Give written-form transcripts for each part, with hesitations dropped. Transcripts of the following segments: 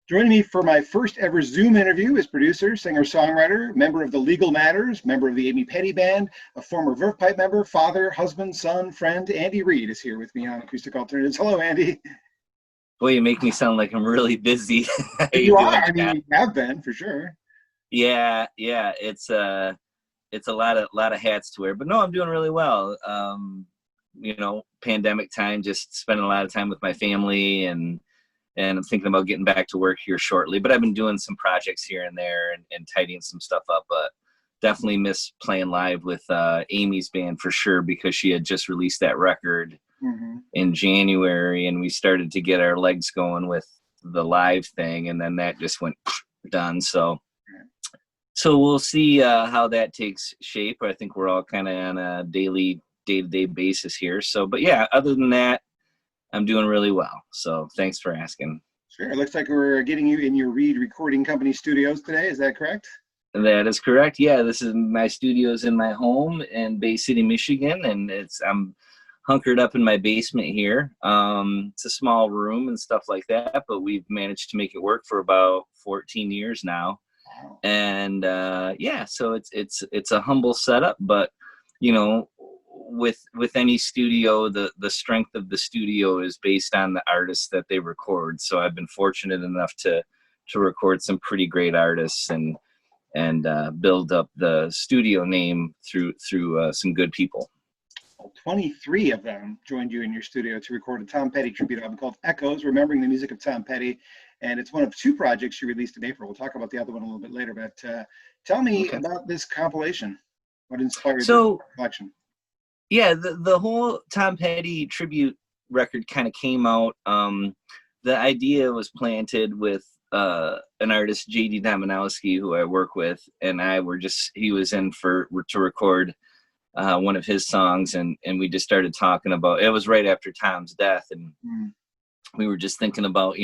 Joining me for my first ever Zoom interview is producer, singer-songwriter, member of the Legal Matters, member of the Amy Petty Band, a former Verve Pipe member, father, husband, son, friend. Andy Reid is here with me on Acoustic Alternatives. Hello, Andy. Boy, you make me sound like I'm really busy. How you You are. doing, I Scott? mean, you have been for sure. Yeah. It's a lot of hats to wear, but no, I'm doing really well. Pandemic time, just spending a lot of time with my family, and I'm thinking about getting back to work here shortly. But I've been doing some projects here and there and tidying some stuff up. But definitely miss playing live with Amy's band for sure, because she had just released that record Mm-hmm. in January, and we started to get our legs going with the live thing, and then that just went done. So we'll see how that takes shape. I think we're all kind of on a daily, day-to-day basis here. So, but yeah, other than that, I'm doing really well. So thanks for asking. Sure. It looks like we're getting you in your Reed Recording Company studios today. Is that correct? That is correct. Yeah, this is my studios in my home in Bay City, Michigan, and I'm hunkered up in my basement here. It's a small room and stuff like that, but we've managed to make it work for about 14 years now. Wow. And yeah, so it's a humble setup, but you know, with any studio, the strength of the studio is based on the artists that they record. So I've been fortunate enough to record some pretty great artists and build up the studio name through some good people. Well, 23 of them joined you in your studio to record a Tom Petty tribute album called Echoes, Remembering the Music of Tom Petty. And it's one of two projects you released in April. We'll talk about the other one a little bit later, but tell me Okay. about this compilation. What inspired this So collection? yeah, the whole Tom Petty tribute record kind of came out. The idea was planted with an artist, JD Dominowski, who I work with, and he was in to record one of his songs, and we just started talking about it. Was right after Tom's death, and we were just thinking about,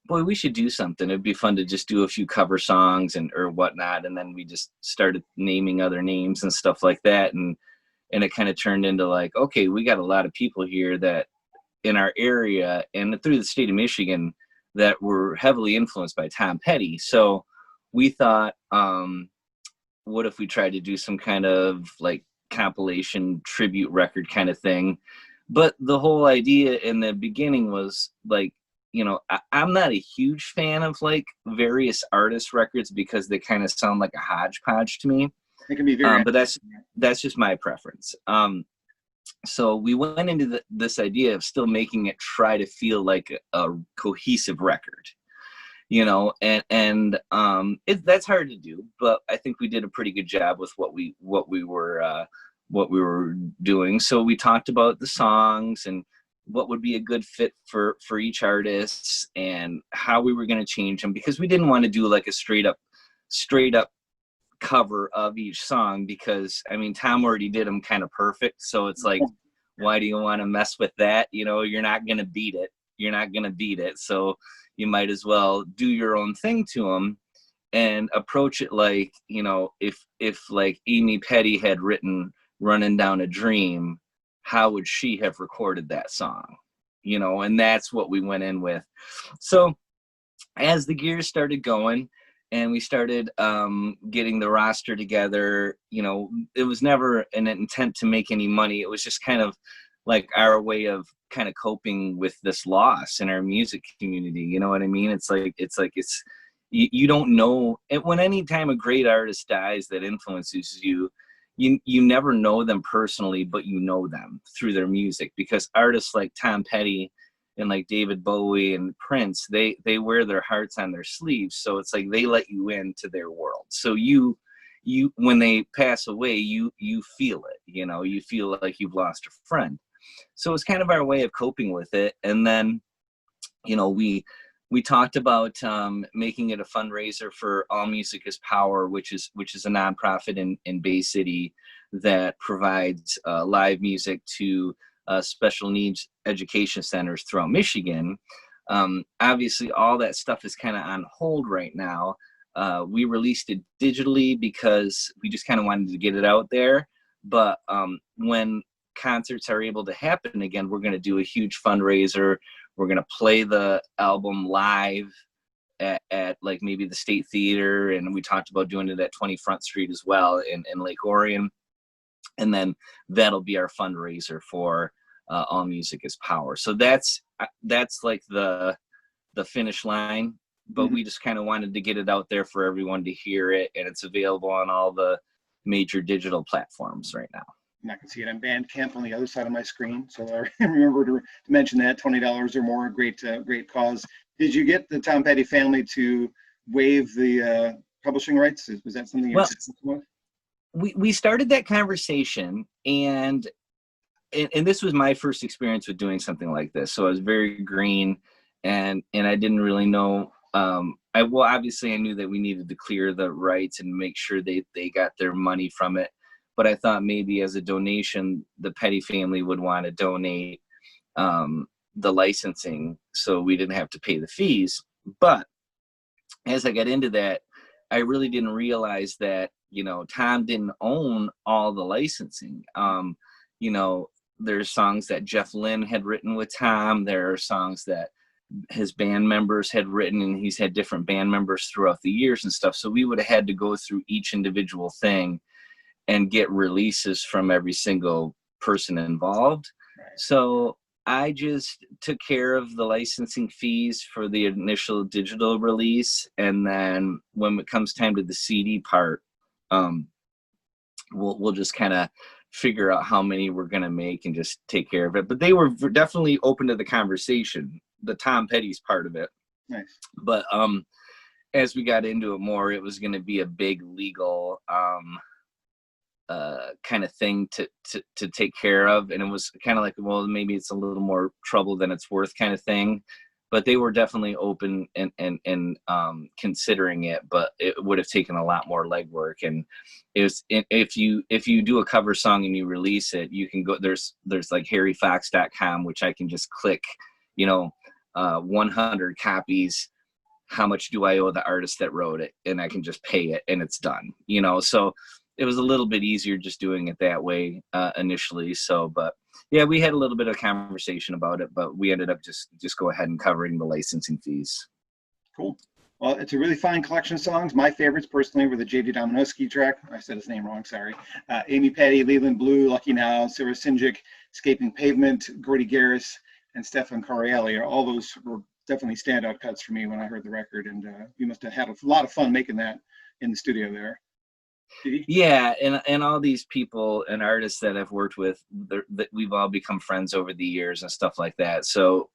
boy, we should do something. It'd be fun to just do a few cover songs or whatnot. And then we just started naming other names and stuff like that, and it kind of turned into like, okay, we got a lot of people here that in our area and through the state of Michigan that were heavily influenced by Tom Petty. So we thought, what if we tried to do some kind of like compilation tribute record kind of thing? But the whole idea in the beginning was like, I'm not a huge fan of like various artist records because they kind of sound like a hodgepodge to me. It can be very But that's just my preference. So we went into this idea of still making it try to feel like a cohesive record, and that's hard to do, but I think we did a pretty good job with what we were doing. So we talked about the songs and what would be a good fit for each artist and how we were going to change them, because we didn't want to do like a straight up cover of each song, because I mean, Tom already did them kind of perfect. So it's like, why do you want to mess with that? You're not going to beat it. So you might as well do your own thing to them and approach it like, if like Amy Petty had written Running Down a Dream, how would she have recorded that song? And that's what we went in with. So as the gears started going and we started getting the roster together, it was never an intent to make any money. It was just kind of like our way of kind of coping with this loss in our music community. You know what I mean? It's you don't know. When anytime a great artist dies that influences you, you never know them personally, but you know them through their music, because artists like Tom Petty and like David Bowie and Prince, they wear their hearts on their sleeves. So it's like they let you into their world. So you when they pass away, you feel it. You feel like you've lost a friend. So it's kind of our way of coping with it. And then, we talked about making it a fundraiser for All Music is Power, which is a nonprofit in Bay City that provides live music to special needs education centers throughout Michigan. Obviously, all that stuff is kind of on hold right now. We released it digitally because we just kind of wanted to get it out there. But when concerts are able to happen again, we're going to do a huge fundraiser. We're going to play the album live at like maybe the State Theater, and we talked about doing it at 20 Front Street as well in Lake Orion. And then that'll be our fundraiser for All Music is Power. So that's like the finish line, but we just kind of wanted to get it out there for everyone to hear it, and it's available on all the major digital platforms right now. And I can see it on Bandcamp on the other side of my screen. So I remember to mention that $20 or more, great cause. Did you get the Tom Petty family to waive the publishing rights? Was that something you well, we started that conversation, and this was my first experience with doing something like this. So I was very green, and I didn't really know. Obviously I knew that we needed to clear the rights and make sure they got their money from it. But I thought maybe as a donation, the Petty family would want to donate the licensing so we didn't have to pay the fees. But as I got into that, I really didn't realize that, Tom didn't own all the licensing. There's songs that Jeff Lynne had written with Tom. There are songs that his band members had written, and he's had different band members throughout the years and stuff. So we would have had to go through each individual thing and get releases from every single person involved. Right. So I just took care of the licensing fees for the initial digital release. And then when it comes time to the CD part, we'll just kind of figure out how many we're going to make and just take care of it. But they were definitely open to the conversation, the Tom Petty's part of it. Nice. But as we got into it more, it was going to be a big legal kind of thing to take care of, and it was kind of like, well, maybe it's a little more trouble than it's worth kind of thing. But they were definitely open and considering it, but it would have taken a lot more legwork. And it was, if you do a cover song and you release it, you can go, there's like harryfox.com, which I can just click, 100 copies, how much do I owe the artist that wrote it, and I can just pay it and it's done, so it was a little bit easier just doing it that way initially. So, but yeah, we had a little bit of conversation about it, but we ended up just go ahead and covering the licensing fees. Cool. Well, it's a really fine collection of songs. My favorites personally were the J.D. Dominoski track. I said his name wrong, sorry. Amy Petty, Leland Blue, Lucky Now, Sarah Sinjic, Escaping Pavement, Gordy Garris, and Stefan Corielli. All those were definitely standout cuts for me when I heard the record. And you must have had a lot of fun making that in the studio there. Yeah, and all these people and artists that I've worked with, that we've all become friends over the years and stuff like that. So,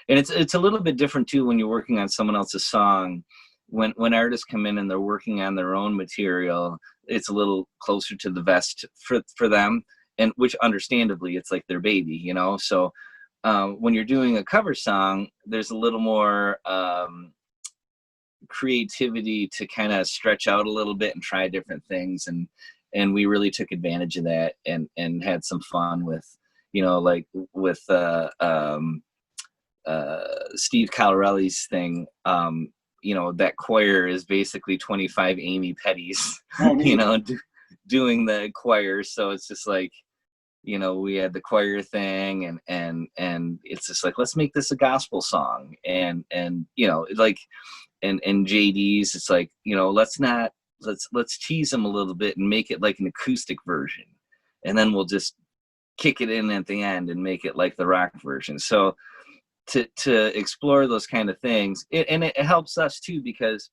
and it's a little bit different too when you're working on someone else's song. When artists come in and they're working on their own material, it's a little closer to the vest for them, and which understandably it's like their baby, So when you're doing a cover song, there's a little more creativity to kind of stretch out a little bit and try different things, and we really took advantage of that and had some fun with like with Steve Calarelli's thing. That choir is basically 25 Amy Petty's doing the choir. So it's just like, we had the choir thing, and it's just like, let's make this a gospel song, and like, and JD's, it's like, let's tease them a little bit and make it like an acoustic version, and then we'll just kick it in at the end and make it like the rock version. So to explore those kind of things, it helps us too, because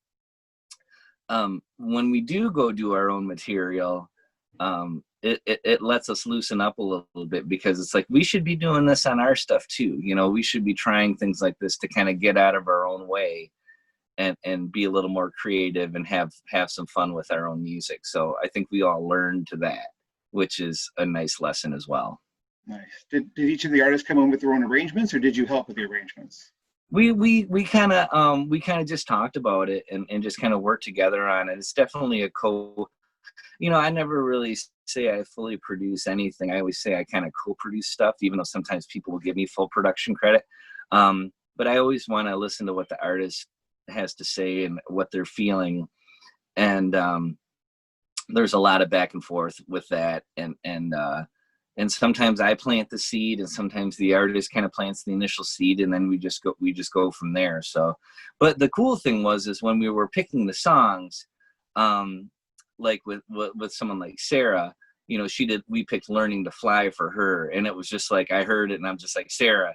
when we do go do our own material, it lets us loosen up a little bit, because it's like, we should be doing this on our stuff too. We should be trying things like this to kind of get out of our own way and be a little more creative and have some fun with our own music. So I think we all learned to that, which is a nice lesson as well. Nice. Did each of the artists come in with their own arrangements, or did you help with the arrangements? We kind of just talked about it and just kind of worked together on it. It's definitely a I never really say I fully produce anything. I always say I kind of co-produce stuff, even though sometimes people will give me full production credit. But I always want to listen to what the artist has to say and what they're feeling. And there's a lot of back and forth with that. And and sometimes I plant the seed, and sometimes the artist kind of plants the initial seed, and then we just go from there. So, but the cool thing is when we were picking the songs, like with someone like Sarah, you know, we picked Learning to Fly for her, and it was just like, I heard it and I'm just like, Sarah,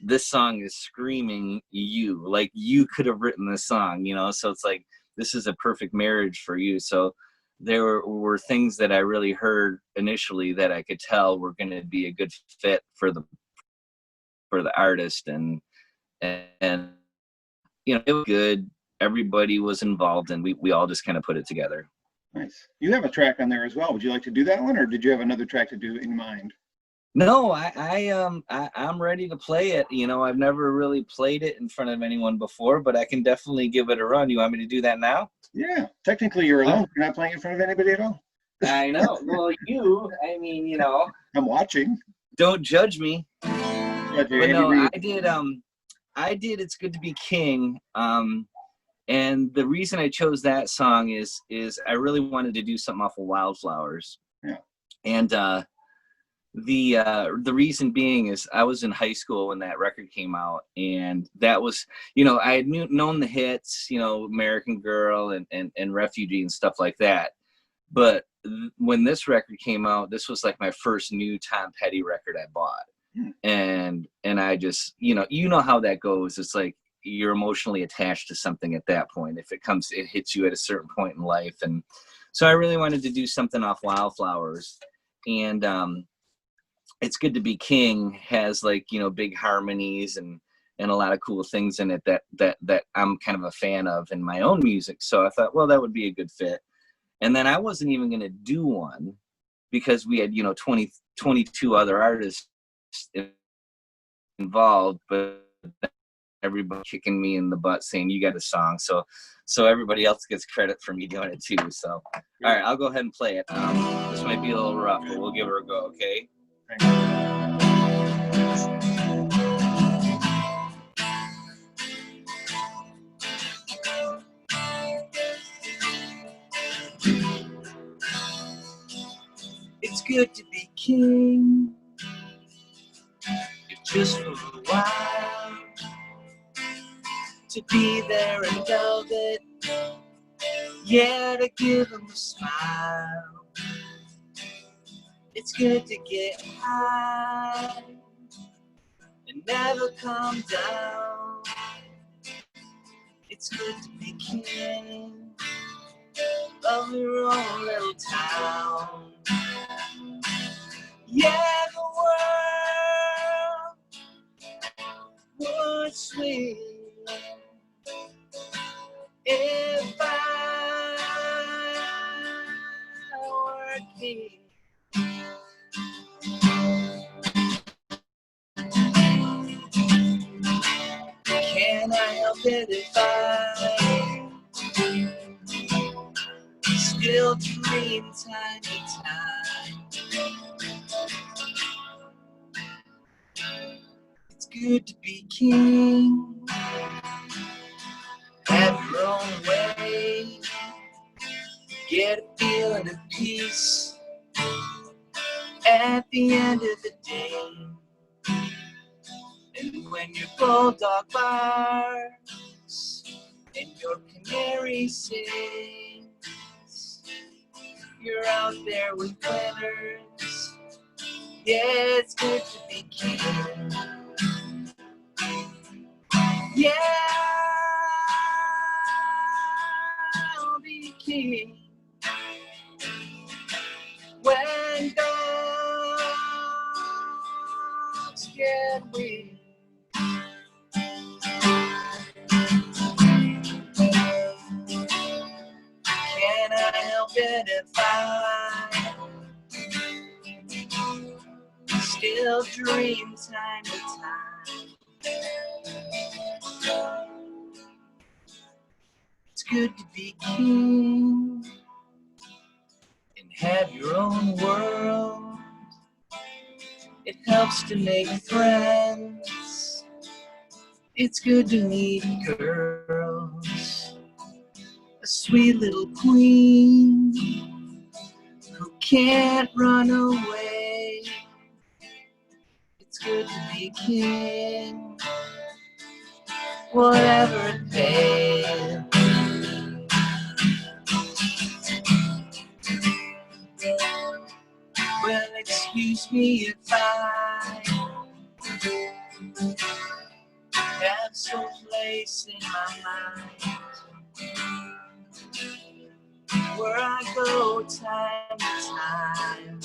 this song is screaming you, like you could have written this song, you know. So it's like, this is a perfect marriage for you. So there were things that I really heard initially that I could tell were going to be a good fit for the artist, and you know, it was good. Everybody was involved, and we all just kind of put it together. Nice. You have a track on there as well. Would you like to do that one, or did you have another track to do in mind? No, I'm ready to play it. You know, I've never really played it in front of anyone before, but I can definitely give it a run. You want me to do that now? Yeah. Technically, you're alone. You're not playing in front of anybody at all. I know. Well, I mean, you know. I'm watching. Don't judge me. Yeah, but no, I did It's Good to Be King. And the reason I chose that song is I really wanted to do something off of Wildflowers. Yeah. And the reason being is I was in high school when that record came out, and that was, you know, I had known the hits, you know, American Girl and Refugee and stuff like that. But when this record came out, this was like my first new Tom Petty record I bought. And I just, you know how that goes. It's like you're emotionally attached to something at that point. If it hits you at a certain point in life. And so I really wanted to do something off Wildflowers. And It's Good to Be King has, like, you know, big harmonies and a lot of cool things in it that I'm kind of a fan of in my own music. So I thought, well, that would be a good fit. And then I wasn't even going to do one because we had, you know, 22 other artists involved, but everybody kicking me in the butt saying, you got a song. So everybody else gets credit for me doing it too. So, all right, I'll go ahead and play it. This might be a little rough, but we'll give her a go. Okay. It's good to be king, if just for a while, to be there in velvet, yeah, to give them a smile. It's good to get high and never come down. It's good to be king of your own little town. Yeah, the world would swing if I were king. Can I help it if I still dream time to time? It's good to be king, have your own way, get a feeling of peace at the end of the day. And when your bulldog barks and your canary sings, you're out there with winners. Yeah, it's good to be king. Yeah, I'll be king when dogs get weak. Can I help it if I still dream time to time? It's good to be king and have your own world. It helps to make friends. It's good to meet girls. A sweet little queen who can't run away. be a king, whatever it pays. Well, excuse me if I have some place in my mind where I go time to time.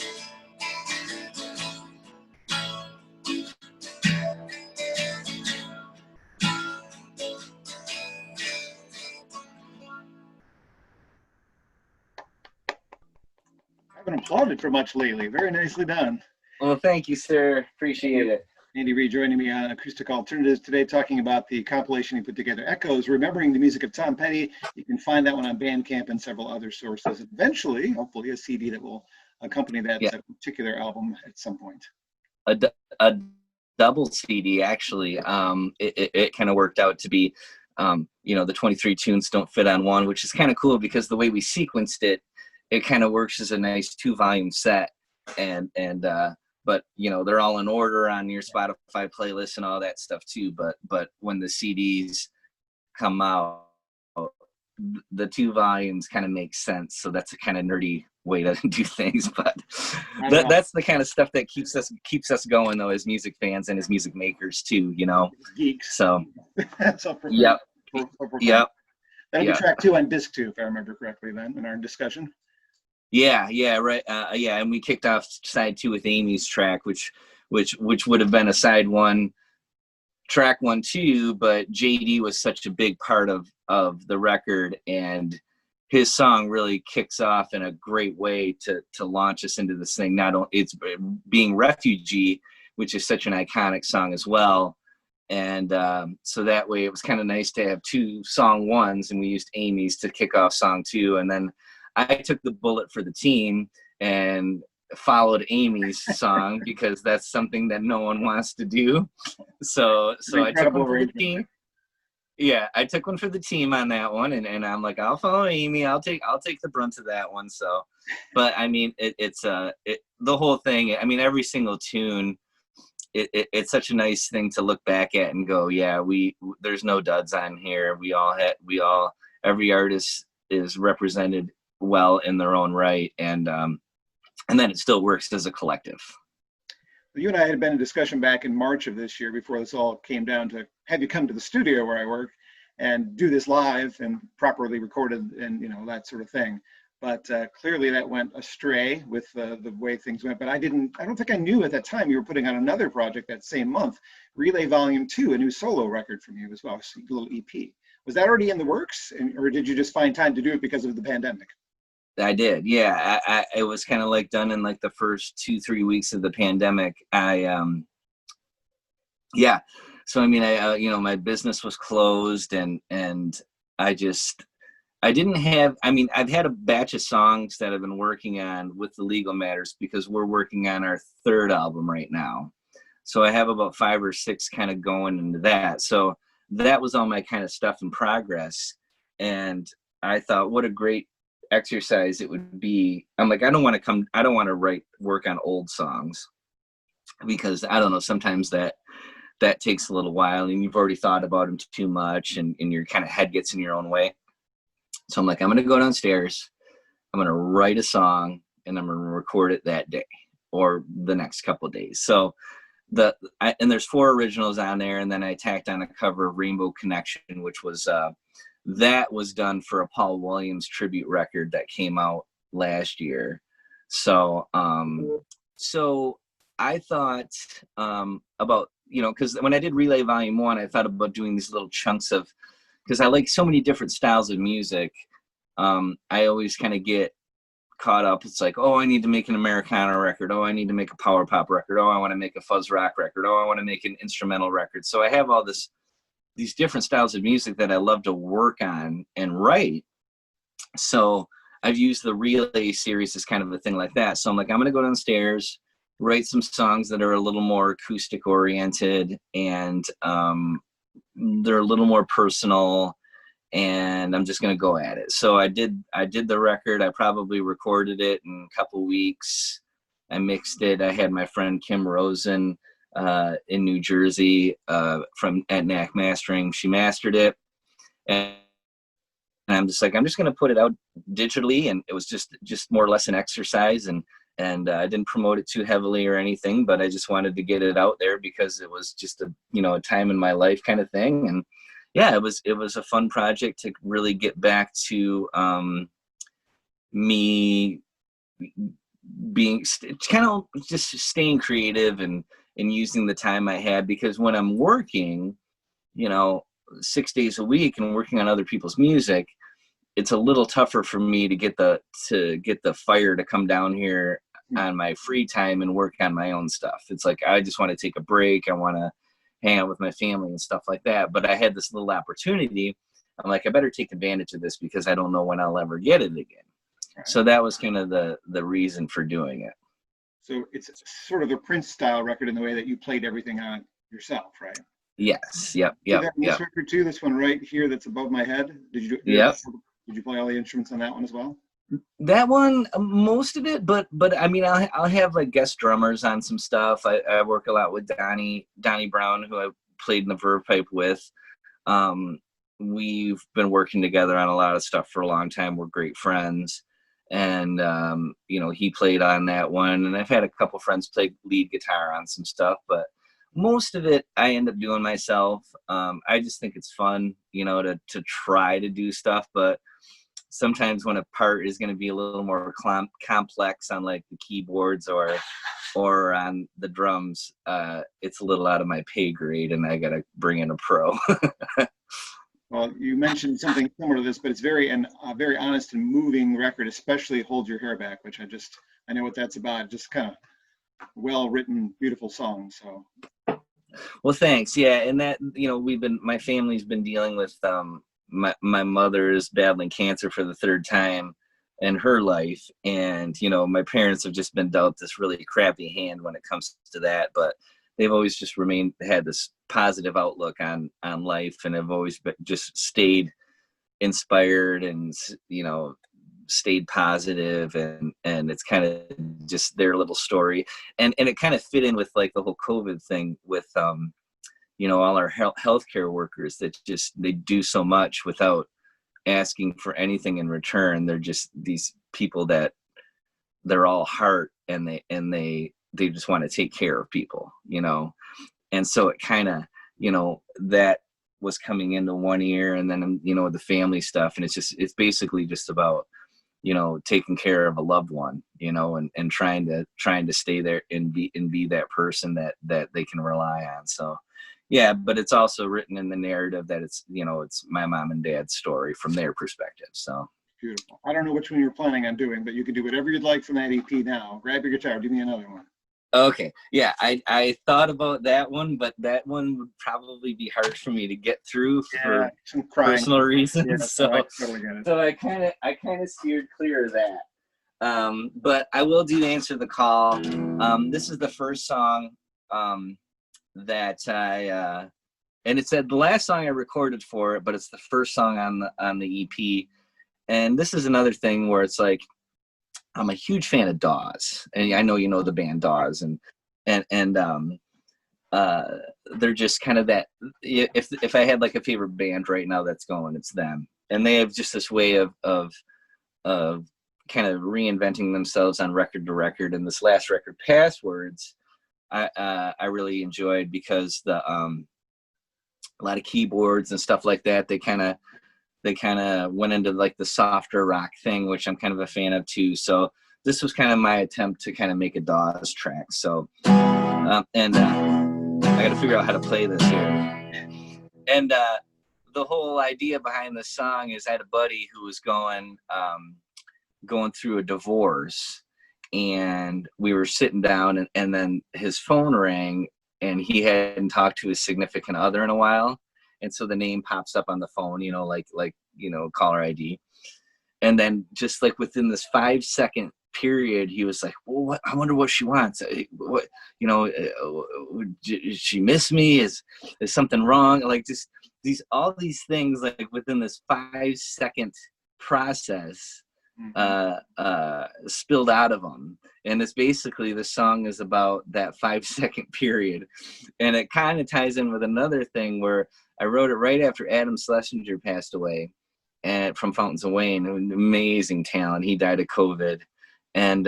I haven't applauded for much lately. Very nicely done. Well, thank you, sir. Appreciate it. Andy Reid joining me on Acoustic Alternatives today, talking about the compilation he put together, Echoes, Remembering the Music of Tom Petty. You can find that one on Bandcamp and several other sources. Eventually, hopefully, a CD that will accompany that particular album at some point. A double CD, actually. It kind of worked out to be, the 23 tunes don't fit on one, which is kind of cool because the way we sequenced it, it kind of works as a nice 2-volume set. But they're all in order on your Spotify playlist and all that stuff too. But when the CDs come out, the 2 volumes kind of make sense. So that's a kind of nerdy way to do things. But that's the kind of stuff that keeps us going, though, as music fans and as music makers too. Geeks. So yep. That'll be track 2 on disc 2, if I remember correctly. Then in our discussion. Yeah, right. And we kicked off side 2 with Amy's track, which would have been a side 1, track 1 too. But JD was such a big part of the record, and his song really kicks off in a great way to launch us into this thing. It's being Refugee, which is such an iconic song as well. And so that way it was kind of nice to have 2 song 1s, and we used Amy's to kick off song 2, and then I took the bullet for the team and followed Amy's song because that's something that no one wants to do. So I took one for the team. Yeah, I took one for the team on that one, and I'm like, I'll follow Amy. I'll take the brunt of that one. So, but I mean, it's the whole thing. I mean, every single tune. It's such a nice thing to look back at and go, yeah, there's no duds on here. Every artist is represented well in their own right, and then it still works as a collective. You and I had been in discussion back in March of this year, before this all came down, to have you come to the studio where I work and do this live and properly recorded and that sort of thing. But clearly that went astray with the way things went. But I don't think I knew at that time you were putting on another project that same month, Relay Volume 2, a new solo record from you as well, a little EP. Was that already in the works, or did you just find time to do it because of the pandemic? I did, yeah. It was kind of like done in like the first 2-3 weeks of the pandemic. So I mean, my business was closed, and I didn't have. I mean, I've had a batch of songs that I've been working on with the Legal Matters because we're working on our 3rd album right now. So I have about 5 or 6 kind of going into that. So that was all my kind of stuff in progress, and I thought, what a great exercise it would be. I'm like, I don't want to work on old songs, because I don't know, sometimes that takes a little while and you've already thought about them too much, and your kind of head gets in your own way. So I'm like, I'm going to go downstairs, I'm going to write a song, and I'm going to record it that day or the next couple of days. So and there's 4 originals on there, and then I tacked on a cover of Rainbow Connection, which was that was done for a Paul Williams tribute record that came out last year. So I thought about, because when I did Relay Volume 1, I thought about doing these little chunks of, because I like so many different styles of music. I always kind of get caught up. It's like, oh, I need to make an Americana record. Oh, I need to make a power pop record. Oh, I want to make a fuzz rock record. Oh, I want to make an instrumental record. So I have all these different styles of music that I love to work on and write. So I've used the Relay series as kind of a thing like that. So I'm like, I'm going to go downstairs, write some songs that are a little more acoustic oriented, and they're a little more personal, and I'm just going to go at it. So I did the record. I probably recorded it in a couple weeks. I mixed it. I had my friend Kim Rosen in New Jersey from at Knack Mastering. She mastered it, and I'm just like, I'm just going to put it out digitally, and it was just more or less an exercise, and I didn't promote it too heavily or anything, but I just wanted to get it out there because it was just a time in my life kind of thing. And yeah, it was a fun project to really get back to me being kind of just staying creative and using the time I had, because when I'm working, 6 days a week and working on other people's music, it's a little tougher for me to get the fire to come down here on my free time and work on my own stuff. It's like, I just want to take a break. I want to hang out with my family and stuff like that. But I had this little opportunity. I'm like, I better take advantage of this because I don't know when I'll ever get it again. Right. So that was kind of the reason for doing it. So it's sort of a Prince style record in the way that you played everything on yourself, right? Yes. Yep. This record too, this one right here that's above my head. Did you play all the instruments on that one as well? That one, most of it, but I mean, I'll have like guest drummers on some stuff. I work a lot with Donnie Brown, who I played in the Verve Pipe with. We've been working together on a lot of stuff for a long time. We're great friends, and he played on that one, and I've had a couple friends play lead guitar on some stuff, but most of it I end up doing myself. I just think it's fun, to try to do stuff, but sometimes when a part is going to be a little more complex on like the keyboards or on the drums, it's a little out of my pay grade, and I got to bring in a pro. Well, you mentioned something similar to this, but it's very honest and moving record, especially Hold Your Hair Back, which I know what that's about. Just kind of well-written, beautiful song. So. Well, thanks. Yeah. And that, my family's been dealing with, my mother is battling cancer for the third time in her life. And, my parents have just been dealt this really crappy hand when it comes to that, but they've always just had this positive outlook on life, and have always just stayed inspired and, stayed positive, and it's kind of just their little story. And it kind of fit in with like the whole COVID thing with, all our healthcare workers that they do so much without asking for anything in return. They're just these people that they're all heart, and they just want to take care of people, and so it kind of, that was coming into one ear, and then, the family stuff. And it's basically just about, taking care of a loved one, and trying to stay there and be that person that they can rely on. So, yeah, but it's also written in the narrative that it's my mom and dad's story from their perspective. So beautiful. I don't know which one you're planning on doing, but you can do whatever you'd like from that EP now. Grab your guitar, do me another one. Okay. Yeah, I thought about that one, but that one would probably be hard for me to get through for personal reasons. Yeah, so I totally get it. So I kind of steered clear of that. But I will answer the call. This is the first song that I and it's the last song I recorded for it, but it's the first song on the EP. And this is another thing where it's like, I'm a huge fan of Dawes, and I know the band Dawes, and they're just kind of that. If I had like a favorite band right now that's going, it's them, and they have just this way of kind of reinventing themselves on record to record. And this last record, Passwords, I really enjoyed because a lot of keyboards and stuff like that. They kind of went into like the softer rock thing, which I'm kind of a fan of too. So this was kind of my attempt to kind of make a Dawes track. So, I got to figure out how to play this here. And the whole idea behind this song is I had a buddy who was going through a divorce, and we were sitting down, and then his phone rang, and he hadn't talked to his significant other in a while. And so the name pops up on the phone, like caller ID. And then just like within this 5-second period, he was like, well, I wonder what she wants. What, did she miss me? Is something wrong? Like just all these things, like within this 5-second process, Mhm. spilled out of them. And it's basically, the song is about that 5 second period. And it kind of ties in with another thing where I wrote it right after Adam Schlesinger passed away, and from Fountains of Wayne, an amazing talent. He died of COVID. And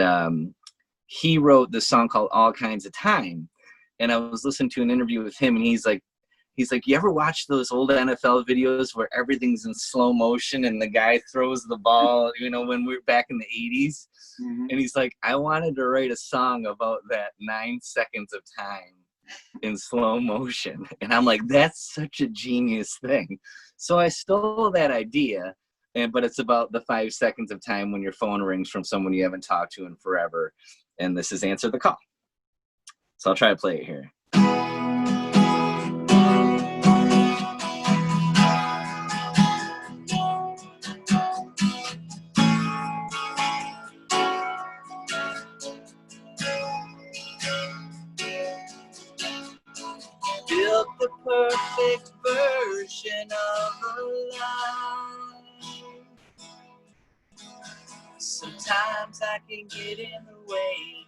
he wrote this song called All Kinds of Time. And I was listening to an interview with him, and he's like, you ever watch those old NFL videos where everything's in slow motion and the guy throws the ball, when we were back in the 80s? Mhm. And he's like, I wanted to write a song about that 9 seconds of time in slow motion. And I'm like, that's such a genius thing. So I stole that idea, but it's about the 5 seconds of time when your phone rings from someone you haven't talked to in forever. And this is Answer the Call. So I'll try to play it here. Built the perfect version of a life. Sometimes I can get in the way,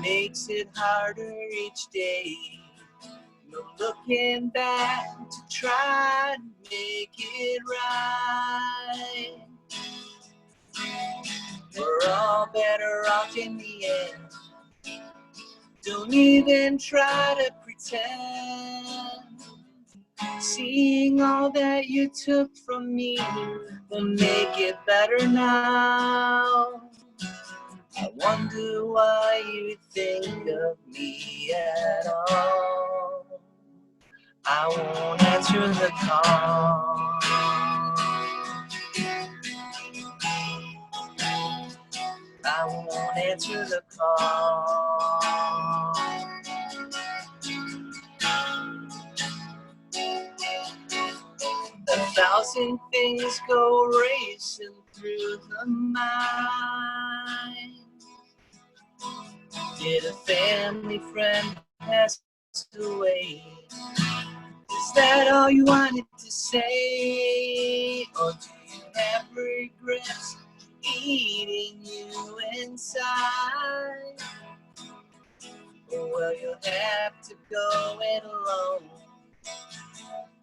makes it harder each day. No looking back to try to make it right. We're all better off in the end. Don't even try to pretend. Seeing all that you took from me will make it better now. I wonder why you think of me at all. I won't answer the call. I won't answer the call. 1,000 things go racing through the mind. Did a family friend pass away? Is that all you wanted to say? Or do you have regrets eating you inside? Well, you'll have to go it alone.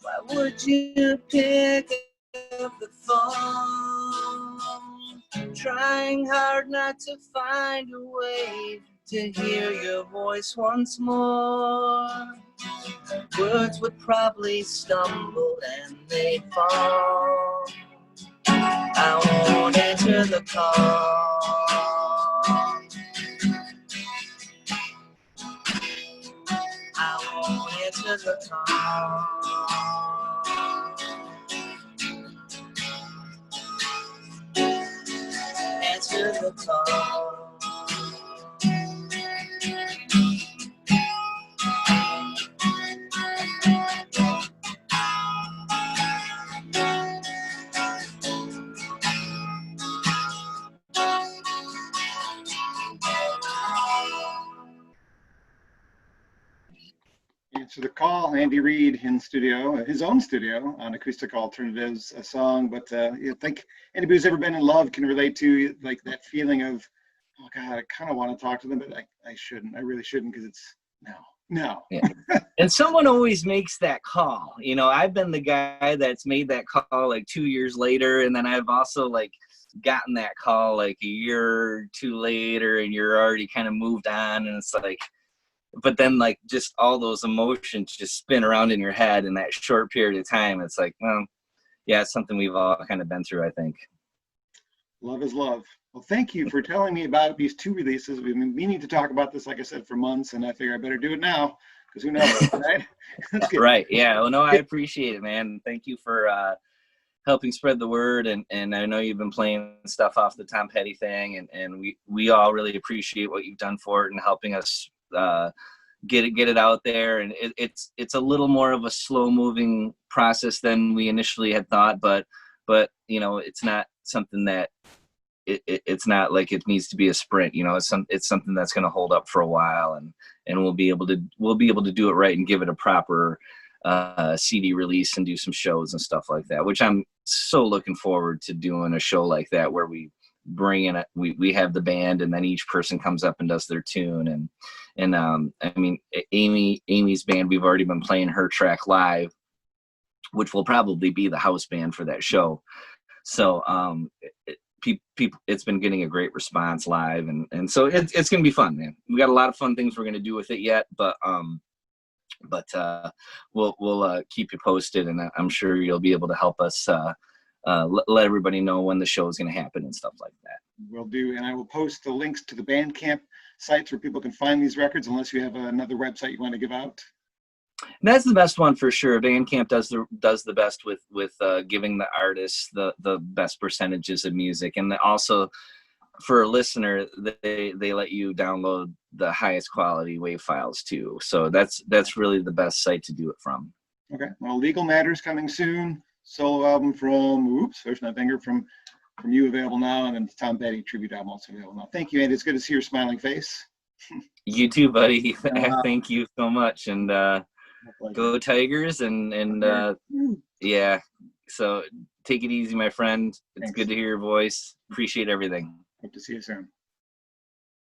Why would you pick up the phone? Trying hard not to find a way to hear your voice once more. Words would probably stumble and they'd fall. I won't answer the call. I won't answer the call. Answer the call. Answer the Call, Andy Reid in studio, his own studio on Acoustic Alternatives, a song. But I think anybody who's ever been in love can relate to like that feeling of, oh God, I kind of want to talk to them, but I shouldn't. I really shouldn't, because it's no. Yeah. And someone always makes that call. I've been the guy that's made that call like 2 years later, and then I've also like gotten that call like a year or two later, and you're already kind of moved on, and it's like, but then like just all those emotions just spin around in your head in that short period of time. It's like, well, yeah, it's something we've all kind of been through, I think. Love is love. Well, thank you for telling me about these two releases. We've been meaning to talk about this, like I said, for months, and I figure I better do it now, because who knows, right? That's good. Right. Yeah. Well, no, I appreciate it, man. Thank you for helping spread the word. And I know you've been playing stuff off the Tom Petty thing, and we all really appreciate what you've done for it and helping us get it out there. And it's a little more of a slow moving process than we initially had thought, but it's not something that it's not like it needs to be a sprint. It's something that's going to hold up for a while, and we'll be able to do it right and give it a proper CD release and do some shows and stuff like that, which I'm so looking forward to doing a show like that where we bring in we have the band and then each person comes up and does their tune. And I mean, Amy's band, we've already been playing her track live, which will probably be the house band for that show. So people, it's been getting a great response live, and so it's gonna be fun, man. We got a lot of fun things we're gonna do with it yet, but we'll keep you posted, and I'm sure you'll be able to help us let everybody know when the show is going to happen and stuff like that. Will do, and I will post the links to the Bandcamp sites where people can find these records, unless you have another website you want to give out. That's the best one for sure. Bandcamp does the best with giving the artists the best percentages of music, and also for a listener, they let you download the highest quality WAV files too. So that's really the best site to do it from. Okay. Well, Legal Matters coming soon. Solo album from there's my finger from you available now, and then the Tom Petty tribute album also available now. Thank you, Andy. It's good to see your smiling face. You too, buddy. Thank you so much, and go Tigers, and yeah. So take it easy, my friend. It's Thanks. Good to hear your voice. Appreciate everything. Hope to see you soon.